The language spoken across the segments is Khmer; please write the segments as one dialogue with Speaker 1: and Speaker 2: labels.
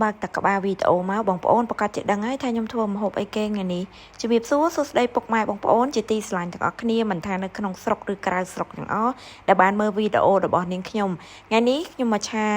Speaker 1: បើកតកបាវីដេអូមកបងប្អូនប្រកាសជាដឹងហើយថាខ្ញុំធ្វើម្ហូបអីគេថ្ងៃនេះជំរាបសួរសួស្តីពុកម៉ែបងប្អូនជាទីស្រឡាញ់ទាំងអស់គ្នាមិនថានៅក្នុងស្រុកឬក្រៅស្រុកទាំងអស់ដែលបានមើលវីដេអូរបស់នាងខ្ញុំថ្ងៃនេះខ្ញុំមកឆា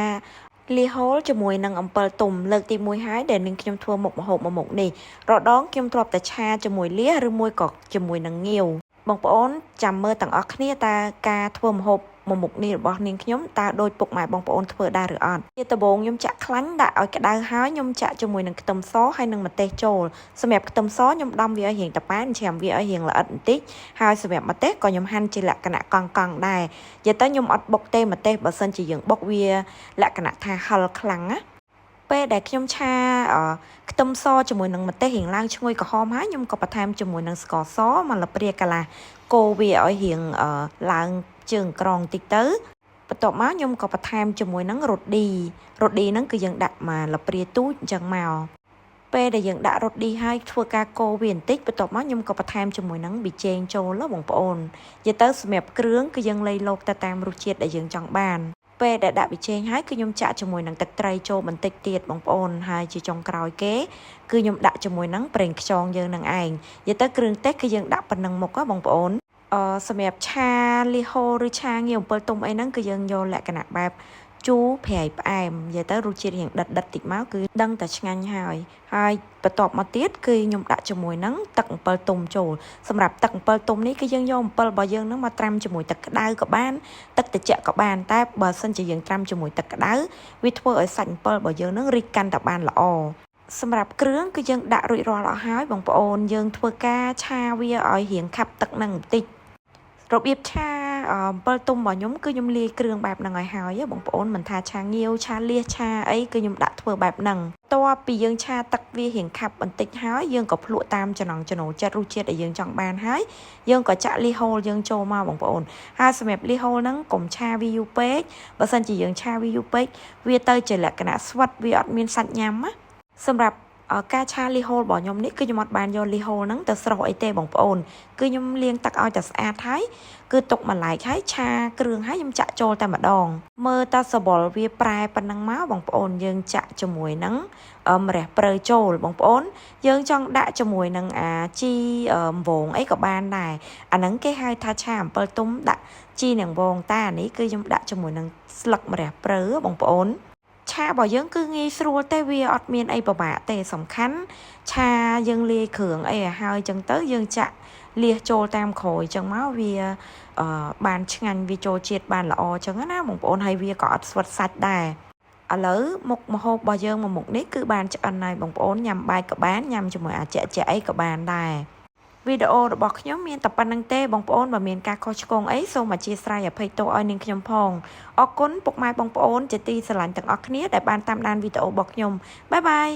Speaker 1: លីហូលជាមួយនឹងអំពិលទុំលើកទី1ហើយដែលនាងខ្ញុំធ្វើមុខម្ហូបមួយមុខនេះរដងខ្ញុំធ្លាប់តែឆាជាមួយលៀសឬមួយក៏ជាមួយនឹងងាវបងប្អូនចាំមើលទាំងអស់គ្នាតើការធ្វើម្ហូបមួយមុខនេះរបស់នាងខ្ញុំតើដូចពុកម៉ែបងប្អូនធ្វើដែរឬអត់ជាដំបូងខ្ញុំចាក់ខ្លាញ់ដាក់ឲ្យក្តៅហើយខ្ញុំចាក់ជាមួយនឹងខ្ទឹមសហើយនឹងម្ទេសចូលសម្រាប់ខ្ទឹមសខ្ញុំដំវាឲ្យរៀងតប៉ែនច្រាំវាឲ្យរៀងល្អិតបន្តិចហើយសម្រាប់ម្ទេសក៏ខ្ញុំហាន់ជាលក្ខណៈកង់កង់ដែរនិយាយទៅខ្ញុំអត់បុកទេម្ទេសបើសិនជាយើងបុកវាលក្ខណៈថាហឹរខ្លាំងណាពេលដែលខ្ញុំឆាខ្ទឹមសជាមួយនឹងម្ទេសរៀងឡើងឈ្ងុយក្រហមហើយខ្ញុំក៏បន្ថែមជាមួយនឹងស្ករសម្លឹកព្រាកន្លះកូរវាឲ្យរៀងឡើងជើងក្រងតិចទៅបន្ទាប់មកខ្ញុំក៏បន្ថែមជាមួយនឹងរ៉ូឌីហ្នឹងគឺយើងដាក់មកលព្រាទូចអញ្ចឹងមកពេលដែលយើងដាក់រ៉ូឌីហើយធ្វើការកូរវាបន្តិចបន្ទាប់មកខ្ញុំក៏បន្ថែមជាមួយនឹងប៊ីចេងចូលបងប្អូននិយាយទៅសម្រាប់គ្រឿងគឺយើងលៃលកទៅតាមរសជាតិដែលយើងចង់បានពេលដែលដាក់ប៊ីចេងហើយគឺខ្ញុំចាក់ជាមួយនឹងទឹកត្រីចូលបន្តិចទៀតបងប្អូនហើយជាចុងក្រោយគេគឺខ្ញុំដាក់ជាមួយនឹងប្រេងខ្យងយើងនឹងឯងនិយាយទៅគ្រឿងទេសគឺយើងដាក់ប៉ុណ្ណឹងមុខបងប្អូនសម្រាប់ឆាលីហូឬឆាងាវអំពិលទុំអីហ្នឹងគឺយើងយកលក្ខណៈបែបជូរប្រៃផ្អែមនិយាយទៅរសជាតិរៀងដិតតិចមកគឺដឹងតែឆ្ងាញ់ហើយបន្ទាប់មកទៀតគឺខ្ញុំដាក់ជាមួយនឹងទឹកអំពិលទុំចូលសម្រាប់ទឹកអំពិលទុំនេះគឺយើងយកអំពិលរបស់យើងហ្នឹងមកត្រាំជាមួយទឹកក្តៅក៏បានទឹកត្រជាក់ក៏បានតែបើសិនជាយើងត្រាំជាមួយទឹកក្តៅវាធ្វើឲ្យសាច់អំពិលរបស់យើងហ្នឹងរីកកាន់តែបានល្អសម្រាប់គ្រឿងគឺយើងដាក់រួចរាល់អស់ហើយបងប្អូនយើងធ្វើការឆាវាឲ្យរៀងខាប់ទឹកហ្នឹងបន្តិចរបៀបឆាអំពិលទុំរបស់ខ្ញុំគឺខ្ញុំលាយគ្រឿងបែបហ្នឹងឲ្យហើយបងប្អូនមិនថាឆាងាវឆាលៀសឆាអីគឺខ្ញុំដាក់ធ្វើបែបហ្នឹងតើពីយើងឆាទឹកវារៀងខាប់បន្តិចហើយយើងក៏ភ្លក់តាមចំណង់ចំណូលចិត្តរសជាតិដែលយើងចង់បានហើយយើងក៏ចាក់លីហូលយើងចូលមកបងប្អូនហើយសម្រាប់លីហូលហ្នឹងកុំឆាវាយូរពេកបើសិនជាយើងឆាវាយូរពេកវាទៅជាលក្ខណៈស្វិតវាអត់មានសាច់ញ៉ាំណាសម្រាប់ការឆាលីហូលរបស់ខ្ញុំនេះគឺខ្ញុំអត់បានយកលីហូលហ្នឹងទៅស្រុះអីទេបងប្អូនគឺខ្ញុំលាងទឹកឲ្យតែស្អាតហើយគឺទុកមួយឡែកហើយឆាគ្រឿងហើយខ្ញុំចាក់ចូលតែម្ដងមើលតាសបល់វាប្រែប៉ុណ្ណឹងមកបងប្អូនយើងចាក់ជាមួយនឹងម្រះព្រៅចូលបងប្អូនយើងចង់ដាក់ជាមួយនឹងជីអំវងអីក៏បានដែរអាហ្នឹងគេហៅថាឆាអំពិលទុំដាក់ជីនឹងវងតែអានេះគឺខ្ញុំដាក់ជាមួយនឹងស្លឹកម្រះព្រៅបងប្អូនឆារបស់យើងគឺងាយស្រួលទេវាអត់មានអីពិបាកទេសំខាន់ឆាយើងលាយគ្រឿងអីឲ្យហើយចឹងទៅយើងចាក់លៀសចូលតាមក្រួយចឹងមកវាបានឆ្ងាញ់វាចូលជាតិបានល្អចឹងណាបងប្អូនហើយវាក៏អត់ស្វិតសាច់ដែរឥឡូវមុខម្ហូបរបស់យើងមួយមុខនេះគឺបានឆ្អិនហើយបងប្អូនញ៉ាំបាយក៏បានញ៉ាំជាមួយជាអីក៏បានដែរវីដេអូរបស់ខ្ញុំមានតែប៉ុណ្្នឹងទេបងប្អូនបើមានការខុសឆ្គងអីសូមអធិស្ឋានអភ័យទោសឲ្យនាងខ្ញុំផងអរគុណពុកម៉ែបងប្អូនជាទីស្រឡាញ់ទាំងអស់គ្នាដែលបានតាមដានវីដេអូរបស់ខ្ញុំបាយបាយ